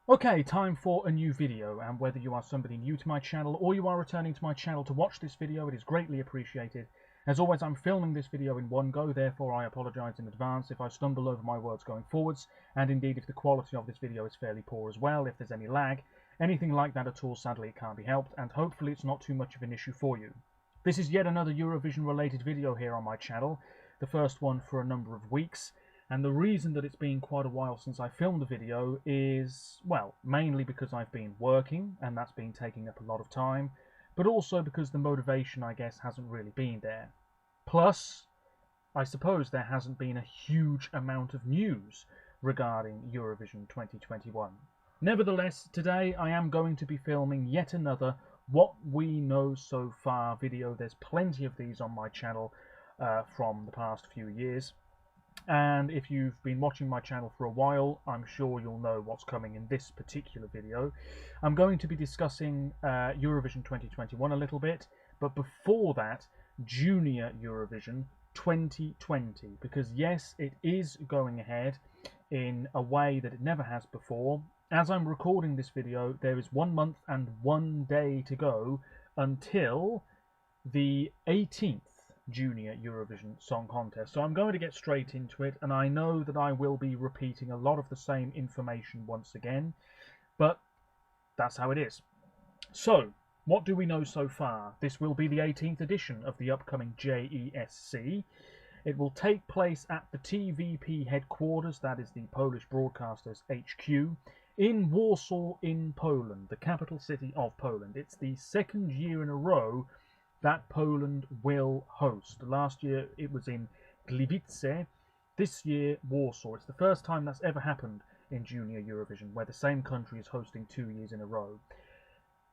Okay, time for a new video, and whether you are somebody new to my channel or you are returning to my channel to watch this video, it is greatly appreciated. As always, I'm filming this video in one go, therefore I apologise in advance if I stumble over my words going forwards, and indeed if the quality of this video is fairly poor as well, if there's any lag. Anything like that at all, sadly it can't be helped, and hopefully it's not too much of an issue for you. This is yet another Eurovision related video here on my channel, the first one for a number of weeks. And the reason that it's been quite a while since I filmed the video is, well, mainly because I've been working, and that's been taking up a lot of time, but also because the motivation, I guess, hasn't really been there. Plus, I suppose there hasn't been a huge amount of news regarding Eurovision 2021. Nevertheless, today I am going to be filming yet another What We Know So Far video. There's plenty of these on my channel from the past few years. And if you've been watching my channel for a while, I'm sure you'll know what's coming in this particular video. I'm going to be discussing Eurovision 2021 a little bit, but before that, Junior Eurovision 2020, because yes, it is going ahead in a way that it never has before. As I'm recording this video, there is 1 month and 1 day to go until the 18th Junior Eurovision Song Contest. So I'm going to get straight into it, and I know that I will be repeating a lot of the same information once again, but that's how it is. So, what do we know so far? This will be the 18th edition of the upcoming JESC. It will take place at the TVP headquarters, that is the Polish Broadcasters HQ, in Warsaw in Poland, the capital city of Poland. It's the second year in a row that Poland will host. Last year it was in Gliwice, this year Warsaw. It's the first time that's ever happened in Junior Eurovision, where the same country is hosting 2 years in a row.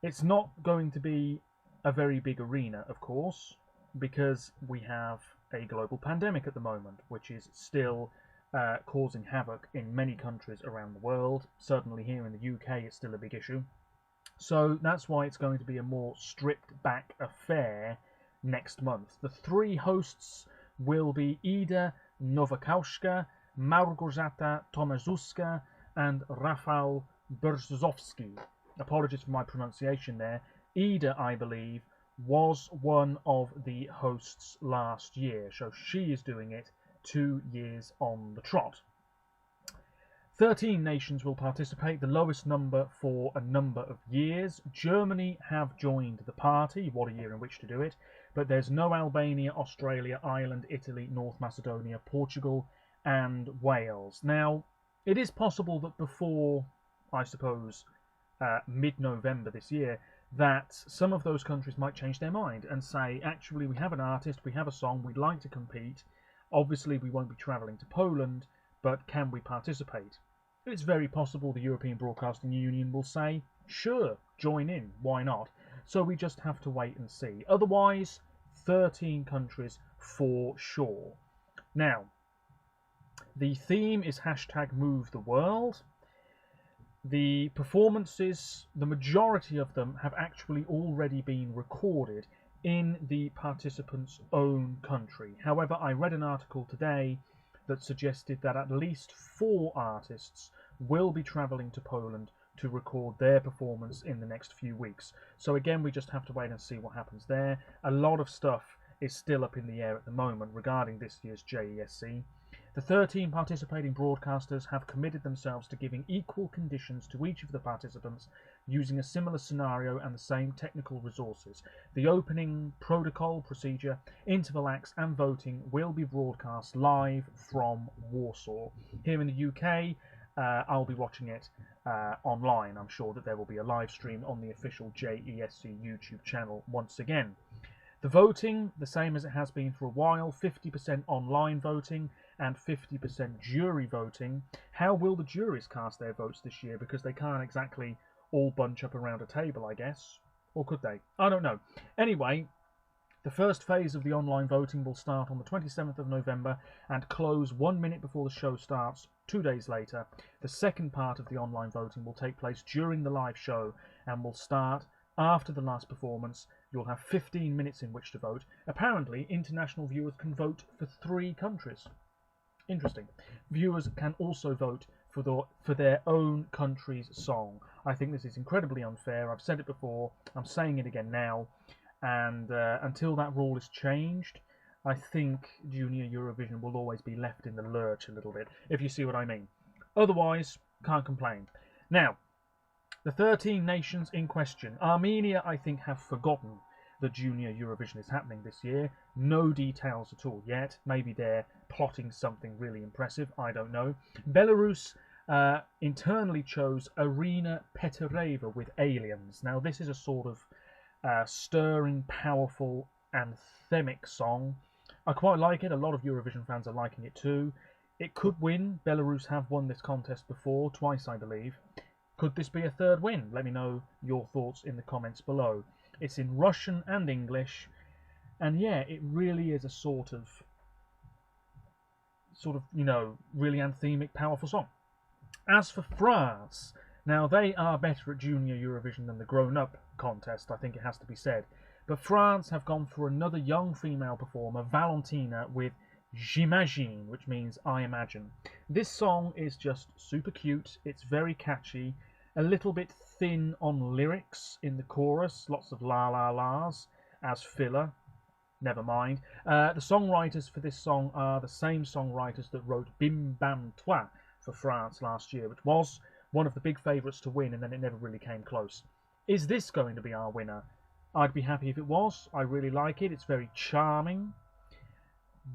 It's not going to be a very big arena, of course, because we have a global pandemic at the moment, which is still causing havoc in many countries around the world. Certainly here in the UK it's still a big issue. So that's why it's going to be a more stripped back affair next month. The three hosts will be Ida Nowakowska, Małgorzata Tomaszewska and Rafał Brzozowski. Apologies for my pronunciation there. Ida, I believe, was one of the hosts last year, so she is doing it 2 years on the trot. 13 nations will participate, the lowest number for a number of years. Germany have joined the party, what a year in which to do it, but there's no Albania, Australia, Ireland, Italy, North Macedonia, Portugal and Wales. Now, it is possible that before, I suppose, mid-November this year, that some of those countries might change their mind and say, actually, we have an artist, we have a song, we'd like to compete. Obviously, we won't be travelling to Poland, but can we participate? It's very possible the European Broadcasting Union will say, sure, join in, why not? So we just have to wait and see. Otherwise, 13 countries for sure. Now, the theme is #MoveTheWorld. The performances, the majority of them have actually already been recorded in the participants' own country. However, I read an article today that suggested that at least 4 artists will be travelling to Poland to record their performance in the next few weeks. So again, we just have to wait and see what happens there. A lot of stuff is still up in the air at the moment regarding this year's JESC. The 13 participating broadcasters have committed themselves to giving equal conditions to each of the participants using a similar scenario and the same technical resources. The opening protocol, procedure, interval acts and voting will be broadcast live from Warsaw. Here in the UK, I'll be watching it online. I'm sure that there will be a live stream on the official JESC YouTube channel once again. The voting, the same as it has been for a while, 50% online voting and 50% jury voting. How will the juries cast their votes this year? Because they can't exactly all bunch up around a table, I guess. Or could they? I don't know. Anyway, the first phase of the online voting will start on the 27th of November and close 1 minute before the show starts 2 days later. The second part of the online voting will take place during the live show and will start after the last performance. You'll have 15 minutes in which to vote. Apparently, international viewers can vote for 3 countries. Interesting. Viewers can also vote for their own country's song. I think this is incredibly unfair. I've said it before. I'm saying it again now. And until that rule is changed, I think Junior Eurovision will always be left in the lurch a little bit, if you see what I mean. Otherwise, can't complain. Now, the 13 nations in question. Armenia, I think, have forgotten that Junior Eurovision is happening this year. No details at all yet. Maybe they're plotting something really impressive. I don't know. Belarus internally chose Arena Petereva with Aliens. Now, this is a sort of stirring, powerful, anthemic song. I quite like it. A lot of Eurovision fans are liking it too. It could win. Belarus have won this contest before, twice I believe. Could this be a third win? Let me know your thoughts in the comments below. It's in Russian and English, and yeah, it really is a sort of, you know, really anthemic, powerful song. As for France, now they are better at Junior Eurovision than the grown-up contest, I think it has to be said. But France have gone for another young female performer, Valentina, with J'imagine, which means I imagine. This song is just super cute, it's very catchy, a little bit thin on lyrics in the chorus, lots of la la la's as filler, never mind. The songwriters for this song are the same songwriters that wrote Bim Bam Toi for France last year, which was one of the big favourites to win, and then it never really came close. Is this going to be our winner? I'd be happy if it was. I really like it. It's very charming,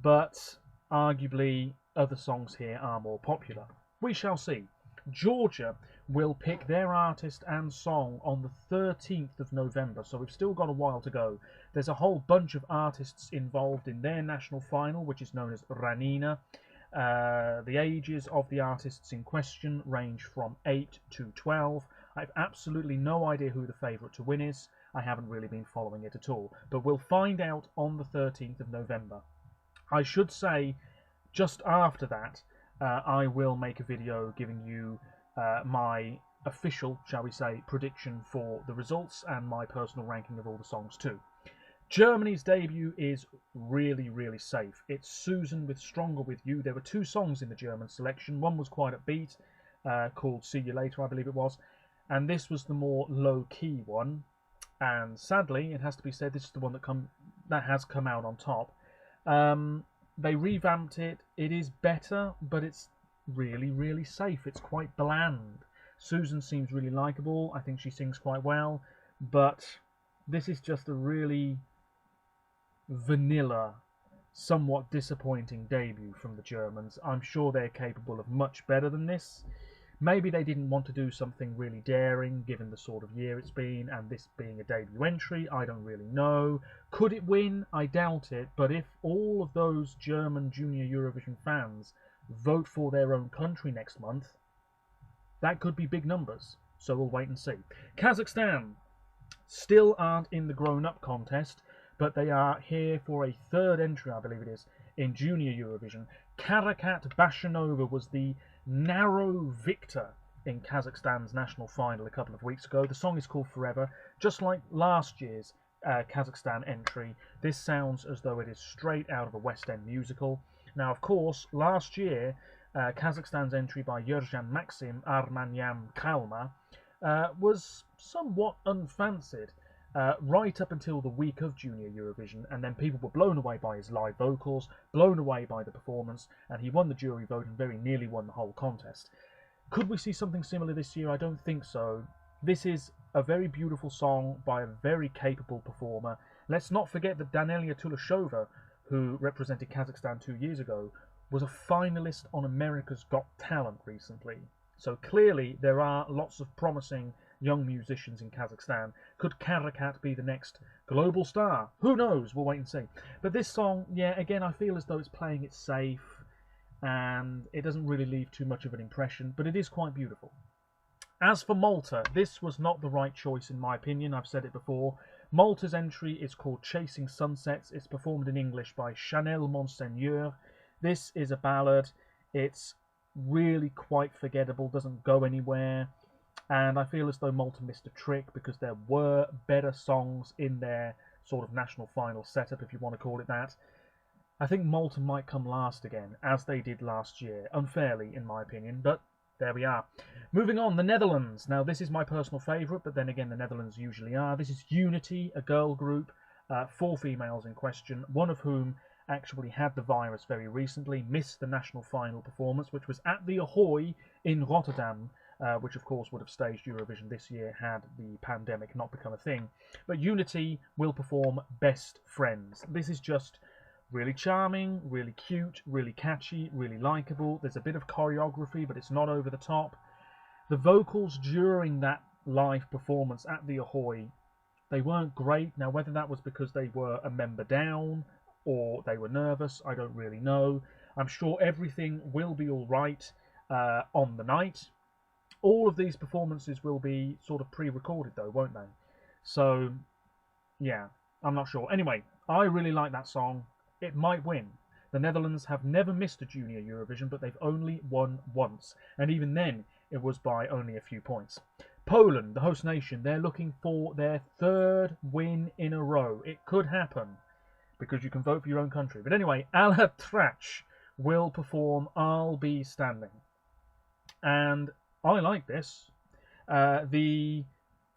but arguably other songs here are more popular. We shall see. Georgia will pick their artist and song on the 13th of November, so we've still got a while to go. There's a whole bunch of artists involved in their national final, which is known as Ranina. The ages of the artists in question range from 8 to 12. I've absolutely no idea who the favourite to win is. I haven't really been following it at all, but we'll find out on the 13th of November. I should say, just after that, I will make a video giving you my official, shall we say, prediction for the results and my personal ranking of all the songs too. Germany's debut is really, really safe. It's Susan with Stronger With You. There were two songs in the German selection. One was quite upbeat, called See You Later, I believe it was, and this was the more low-key one. And sadly, it has to be said, this is the one that has come out on top. They revamped it. It is better, but it's really, really safe. It's quite bland. Susan seems really likable. I think she sings quite well, but this is just a really vanilla, somewhat disappointing debut from the Germans. I'm sure they're capable of much better than this. Maybe they didn't want to do something really daring, given the sort of year it's been, and this being a debut entry, I don't really know. Could it win? I doubt it, but if all of those German Junior Eurovision fans vote for their own country next month, that could be big numbers, so we'll wait and see. Kazakhstan still aren't in the grown-up contest, but they are here for a third entry, I believe it is, in Junior Eurovision. Karakat Bashanova was the narrow victor in Kazakhstan's national final a couple of weeks ago. The song is called Forever. Just like last year's Kazakhstan entry, this sounds as though it is straight out of a West End musical. Now, of course, last year, Kazakhstan's entry by Yerjan Maxim, Armanyam Kalma, was somewhat unfancied. Right up until the week of Junior Eurovision, and then people were blown away by his live vocals, blown away by the performance, and he won the jury vote and very nearly won the whole contest. Could we see something similar this year? I don't think so. This is a very beautiful song by a very capable performer. Let's not forget that Danelia Tulashova, who represented Kazakhstan 2 years ago, was a finalist on America's Got Talent recently. So clearly there are lots of promising young musicians in Kazakhstan. Could Karakat be the next global star? Who knows? We'll wait and see. But this song, yeah, again, I feel as though it's playing it safe, and it doesn't really leave too much of an impression, but it is quite beautiful. As for Malta, this was not the right choice in my opinion. I've said it before. Malta's entry is called Chasing Sunsets. It's performed in English by Chanel Monseigneur. This is a ballad. It's really quite forgettable, doesn't go anywhere. And I feel as though Malta missed a trick because there were better songs in their sort of national final setup, if you want to call it that. I think Malta might come last again, as they did last year, unfairly in my opinion, but there we are. Moving on, the Netherlands. Now, this is my personal favourite, but then again, the Netherlands usually are. This is Unity, a girl group, 4 females in question, one of whom actually had the virus very recently, missed the national final performance, which was at the Ahoy in Rotterdam, which of course would have staged Eurovision this year had the pandemic not become a thing. But Unity will perform Best Friends. This is just really charming, really cute, really catchy, really likeable. There's a bit of choreography, but it's not over the top. The vocals during that live performance at the Ahoy, they weren't great. Now, whether that was because they were a member down or they were nervous, I don't really know. I'm sure everything will be all right on the night. All of these performances will be sort of pre-recorded though, won't they? So, yeah, I'm not sure. Anyway, I really like that song. It might win. The Netherlands have never missed a Junior Eurovision, but they've only won once. And even then, it was by only a few points. Poland, the host nation, they're looking for their 3rd win in a row. It could happen, because you can vote for your own country. But anyway, Ala Trach will perform I'll Be Standing. And I like this. The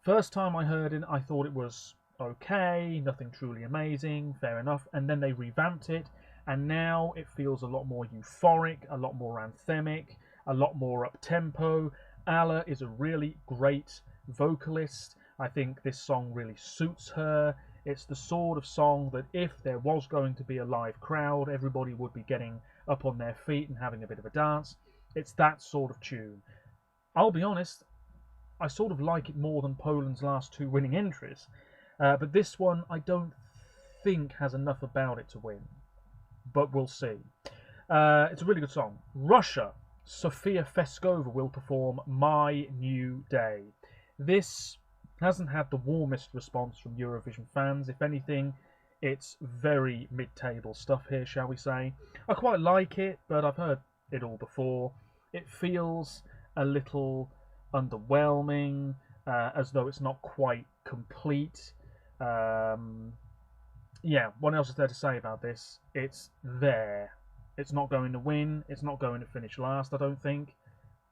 first time I heard it, I thought it was okay, nothing truly amazing, fair enough. And then they revamped it, and now it feels a lot more euphoric, a lot more anthemic, a lot more up-tempo. Ala is a really great vocalist. I think this song really suits her. It's the sort of song that if there was going to be a live crowd, everybody would be getting up on their feet and having a bit of a dance. It's that sort of tune. I'll be honest, I sort of like it more than Poland's last 2 winning entries. But this one, I don't think has enough about it to win. But we'll see. It's a really good song. Russia, Sofia Feskova will perform My New Day. This hasn't had the warmest response from Eurovision fans. If anything, it's very mid-table stuff here, shall we say. I quite like it, but I've heard it all before. It feels a little underwhelming, as though it's not quite complete. Yeah, what else is there to say about this? It's there. It's not going to win. It's not going to finish last, I don't think.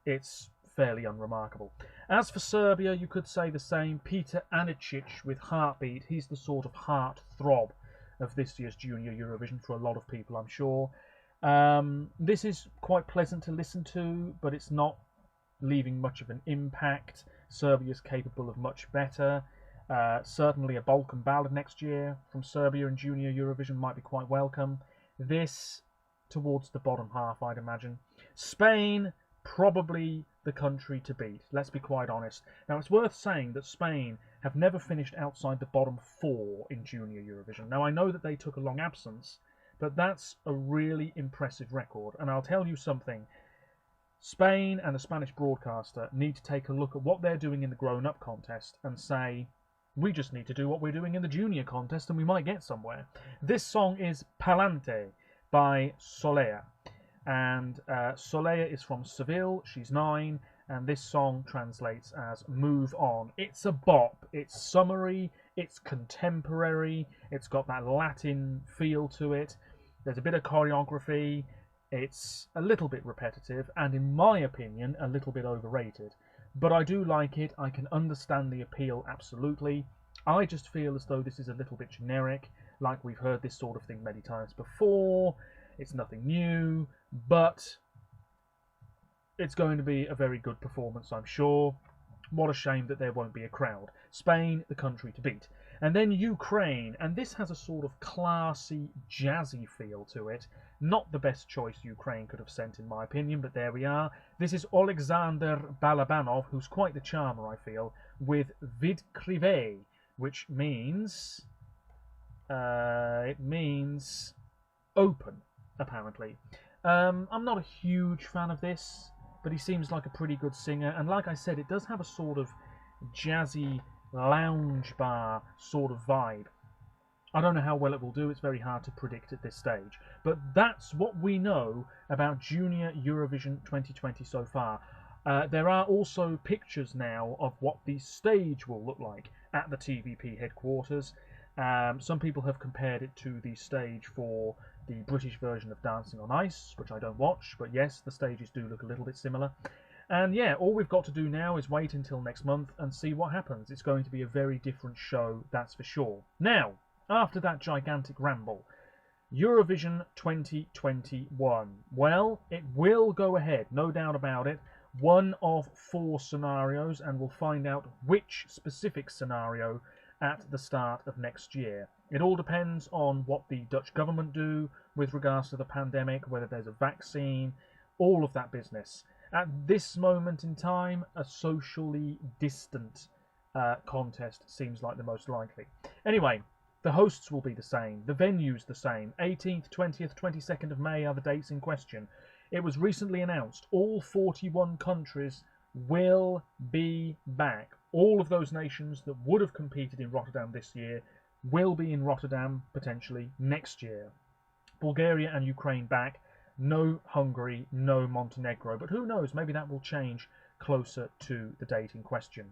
It's fairly unremarkable. As for Serbia, you could say the same. Peter Anicic with Heartbeat. He's the sort of heart throb of this year's Junior Eurovision for a lot of people, I'm sure. This is quite pleasant to listen to, but it's not leaving much of an impact. Serbia's capable of much better. Certainly a Balkan ballad next year from Serbia in Junior Eurovision might be quite welcome. This towards the bottom half, I'd imagine. Spain, probably the country to beat, let's be quite honest. Now, it's worth saying that Spain have never finished outside the bottom 4 in Junior Eurovision. Now, I know that they took a long absence, but that's a really impressive record. And I'll tell you something. Spain and the Spanish broadcaster need to take a look at what they're doing in the grown-up contest and say, we just need to do what we're doing in the junior contest and we might get somewhere. This song is Palante by Soleya. And Soleya is from Seville, she's 9, and this song translates as Move On. It's a bop, it's summery, it's contemporary, it's got that Latin feel to it, there's a bit of choreography, it's a little bit repetitive, and in my opinion, a little bit overrated. But I do like it, I can understand the appeal absolutely. I just feel as though this is a little bit generic, like we've heard this sort of thing many times before. It's nothing new, but it's going to be a very good performance, I'm sure. What a shame that there won't be a crowd. Spain, the country to beat. And then Ukraine, and this has a sort of classy, jazzy feel to it. Not the best choice Ukraine could have sent, in my opinion, but there we are. This is Alexander Balabanov, who's quite the charmer, I feel, with Vidkrive, which means... it means open, apparently. I'm not a huge fan of this, but he seems like a pretty good singer, and like I said, it does have a sort of jazzy lounge bar sort of vibe. I don't know how well it will do, it's very hard to predict at this stage, but that's what we know about Junior Eurovision 2020 so far. There are also pictures now of what the stage will look like at the TVP headquarters. Some people have compared it to the stage for the British version of Dancing on Ice, which I don't watch, but yes, the stages do look a little bit similar. And yeah, all we've got to do now is wait until next month and see what happens. It's going to be a very different show, that's for sure. Now, after that gigantic ramble, Eurovision 2021. Well, it will go ahead, no doubt about it. One of 4 scenarios, and we'll find out which specific scenario at the start of next year. It all depends on what the Dutch government do with regards to the pandemic, whether there's a vaccine, all of that business. At this moment in time, a socially distant contest seems like the most likely. Anyway, the hosts will be the same, the venues the same. 18th, 20th, 22nd of May are the dates in question. It was recently announced all 41 countries will be back. All of those nations that would have competed in Rotterdam this year will be in Rotterdam potentially next year. Bulgaria and Ukraine back. No Hungary, no Montenegro, but who knows, maybe that will change closer to the date in question.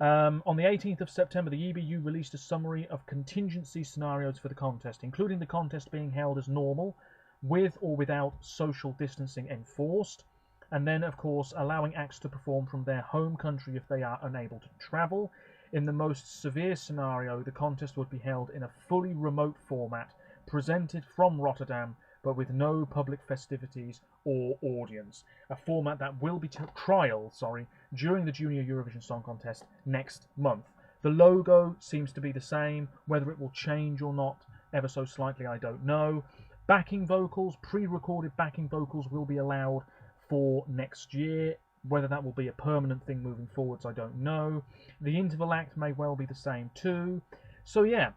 On the 18th of September, the EBU released a summary of contingency scenarios for the contest, including the contest being held as normal, with or without social distancing enforced, and then, of course, allowing acts to perform from their home country if they are unable to travel. In the most severe scenario, the contest would be held in a fully remote format, presented from Rotterdam, but with no public festivities or audience. A format that will be trialled during the Junior Eurovision Song Contest next month. The logo seems to be the same. Whether it will change or not, ever so slightly, I don't know. Backing vocals, pre-recorded backing vocals will be allowed for next year. Whether that will be a permanent thing moving forwards, I don't know. The interval act may well be the same too. So yeah,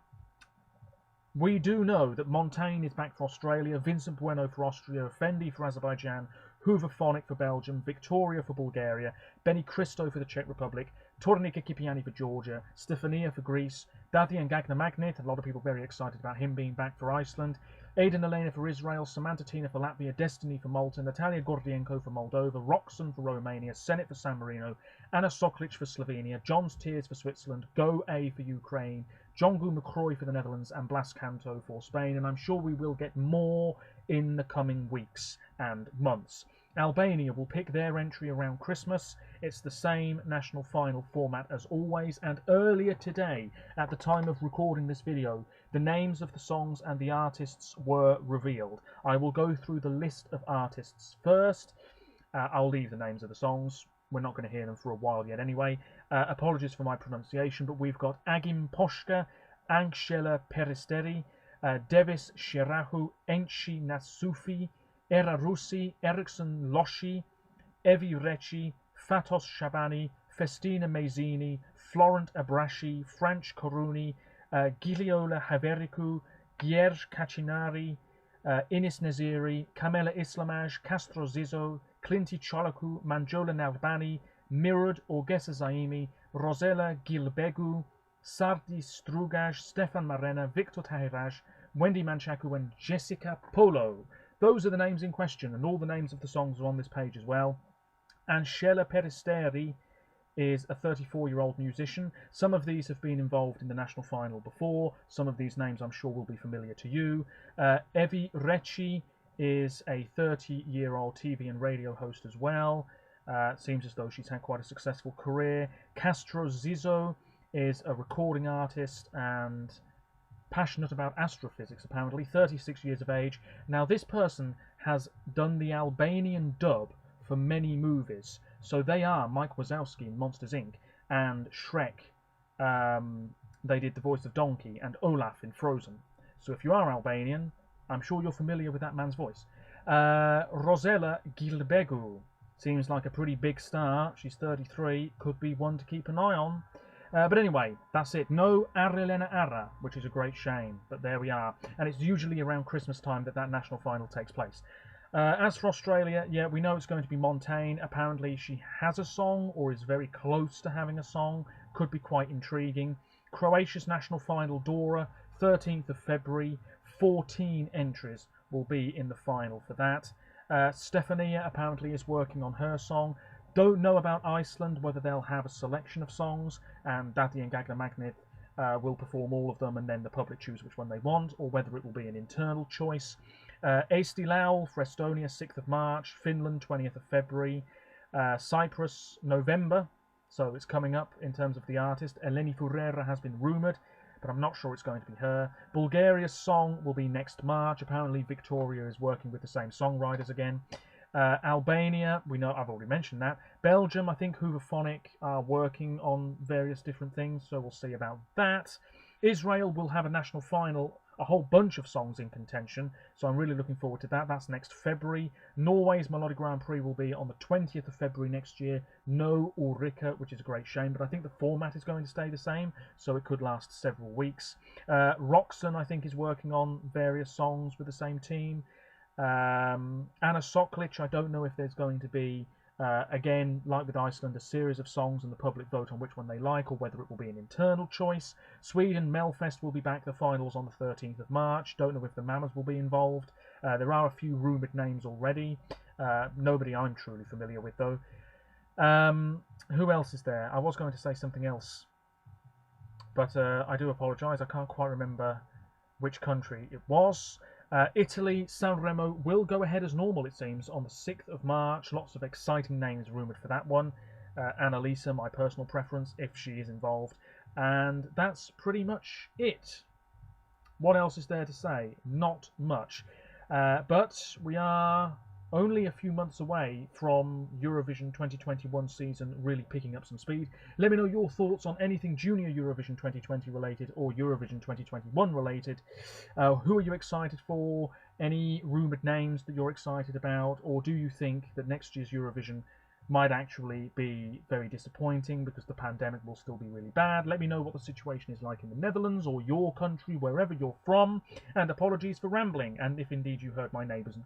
we do know that Montaigne is back for Australia, Vincent Bueno for Austria, Fendi for Azerbaijan, Hooverphonic for Belgium, Victoria for Bulgaria, Benny Christo for the Czech Republic, Tornika Kipiani for Georgia, Stefania for Greece, Dadi and Gagna Magnet, a lot of people very excited about him being back for Iceland, Aidan Elena for Israel, Samantha Tina for Latvia, Destiny for Malta, Natalia Gordienko for Moldova, Roxanne for Romania, Senate for San Marino, Anna Soklic for Slovenia, John's Tears for Switzerland, Go A for Ukraine, Jongu McCroy for the Netherlands, and Blas Canto for Spain, and I'm sure we will get more in the coming weeks and months. Albania will pick their entry around Christmas. It's the same national final format as always, and earlier today, at the time of recording this video, the names of the songs and the artists were revealed. I will go through the list of artists first. I'll leave the names of the songs. We're not going to hear them for a while yet anyway. Apologies for my pronunciation, but we've got Agim Poshka, Angela Peristeri, Devis Shirahu, Enchi Nasufi, Era Russi, Eriksson Loshi, Evi Recci, Fatos Shabani, Festina Mazzini, Florent Abrashi, Franch Koruni, Giliola Haveriku, Gierj Kacinari, Inis Naziri, Kamela Islamaj, Castro Zizzo, Clinty Cholaku, Manjola Nalbani, Mirud Orgesa Zaimi, Rosella Gilbegu, Sardi Strugaj, Stefan Marena, Victor Tahiraj, Wendy Manchaku, and Jessica Polo. Those are the names in question, and all the names of the songs are on this page as well. Angela Peristeri is a 34-year-old musician. Some of these have been involved in the national final before. Some of these names I'm sure will be familiar to you. Evi Recci is a 30-year-old TV and radio host as well. Seems as though she's had quite a successful career. Castro Zizzo is a recording artist and passionate about astrophysics, apparently, 36 years of age. Now, this person has done the Albanian dub for many movies. So they are Mike Wazowski in Monsters, Inc. and Shrek. They did the voice of Donkey and Olaf in Frozen. So if you are Albanian, I'm sure you're familiar with that man's voice. Rosella Gilbegu seems like a pretty big star. She's 33, could be one to keep an eye on. But anyway, that's it. No Arelena Ara, which is a great shame, but there we are. And it's usually around Christmas time that national final takes place. As for Australia, yeah, we know it's going to be Montaigne. Apparently she has a song, or is very close to having a song. Could be quite intriguing. Croatia's national final, Dora, 13th of February. 14 entries will be in the final for that. Stefania apparently is working on her song. Don't know about Iceland, whether they'll have a selection of songs, and Dadi and Gagna Magnet will perform all of them, and then the public choose which one they want, or whether it will be an internal choice. Eesti Laul for Estonia, 6th of March, Finland, 20th of February. Cyprus, November, so it's coming up in terms of the artist. Eleni Furera has been rumoured, but I'm not sure it's going to be her. Bulgaria's song will be next March. Apparently Victoria is working with the same songwriters again. Albania, we know, I've already mentioned that. Belgium, I think Hooverphonic are working on various different things, so we'll see about that. Israel will have a national final, a whole bunch of songs in contention, so I'm really looking forward to that. That's next February. Norway's Melodic Grand Prix will be on the 20th of February next year. No Ulrika, which is a great shame, but I think the format is going to stay the same, so it could last several weeks. Roxanne, I think, is working on various songs with the same team. Anna Soklic, I don't know if there's going to be, again, like with Iceland, a series of songs and the public vote on which one they like, or whether it will be an internal choice. Sweden, Melfest will be back, the finals on the 13th of March. Don't know if the Mamas will be involved. There are a few rumoured names already. Nobody I'm truly familiar with, though. Who else is there? I was going to say something else, but I do apologise. I can't quite remember which country it was. Italy, Sanremo will go ahead as normal, it seems, on the 6th of March. Lots of exciting names rumoured for that one. Annalisa, my personal preference, if she is involved. And that's pretty much it. What else is there to say? Not much. But we are only a few months away from Eurovision 2021 season really picking up some speed. Let me know your thoughts on anything Junior Eurovision 2020 related or Eurovision 2021 related. Who are you excited for? Any rumoured names that you're excited about? Or do you think that next year's Eurovision might actually be very disappointing because the pandemic will still be really bad? Let me know what the situation is like in the Netherlands or your country, wherever you're from. And apologies for rambling, and if indeed you heard my neighbours'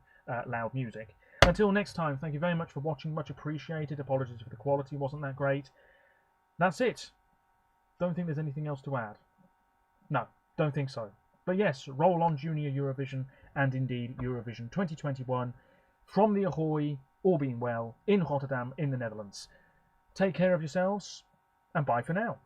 loud music. Until next time, thank you very much for watching, much appreciated. Apologies if the quality wasn't that great. That's it. Don't think there's anything else to add. No, don't think so. But yes, roll on Junior Eurovision and indeed Eurovision 2021 from the Ahoy, all being well, in Rotterdam, in the Netherlands. Take care of yourselves, and bye for now.